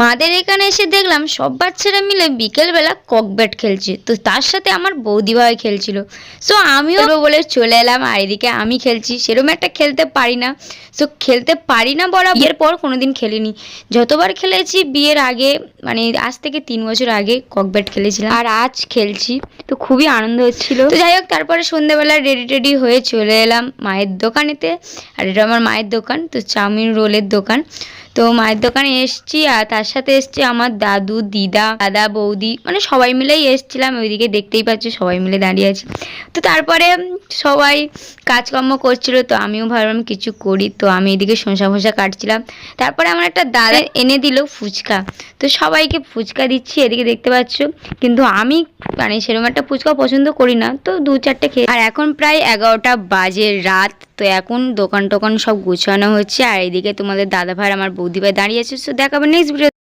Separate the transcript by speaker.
Speaker 1: মাদের এখানে এসে দেখলাম সব বাচ্চারা মিলে বিকেলবেলা কক ব্যাট খেলছে, তো তার সাথে আমার বৌদি ভাই খেলছিল। সো আমিও বলে চলে এলাম, আর এদিকে আমি খেলছি। সেরকম একটা খেলতে পারি না, সো খেলতে পারি না বলা, বিয়ের পর কোনোদিন খেলিনি। যতবার খেলেছি বিয়ের আগে, মানে আজ থেকে 3 বছর আগে কক ব্যাট খেলেছিলাম, আর আজ খেলছি। তো খুবই আনন্দ হচ্ছিল। তো যাই হোক, তারপরে সন্ধ্যেবেলা রেডি টেডি হয়ে চলে এলাম মায়ের দোকানেতে। আর এটা আমার মায়ের দোকান, তো চাউমিন রোলের দোকান। তো মায়ের দোকানে এসছি, আর তার সাথে এসছে আমার দাদু, দাদা, বৌদি, মানে সবাই মিলেই এসছিলাম। ওইদিকে দেখতেই পাচ্ছি সবাই মিলে দাঁড়িয়ে আছি। তো তারপরে সবাই কাজকর্ম করছিল, তো আমিও ভাবলাম কিছু করি। তো আমি এদিকে শসা ফসা কাটছিলাম। তারপরে আমার একটা দাদা এনে দিল ফুচকা, তো সবাইকে ফুচকা দিচ্ছি এদিকে দেখতে পাচ্ছ। কিন্তু আমি মানে সেরকম একটা ফুচকা পছন্দ করি না, তো 2-4টে খেয়ে। আর এখন প্রায় 11টা বাজে রাত। তো এখন দোকান টোকান সব গুছানো হচ্ছে, আর এদিকে তোমাদের দাদা ভাই আমার বৌদি ভাই দাঁড়িয়ে আছে। তো দেখাবো নেক্সট ভিডিও।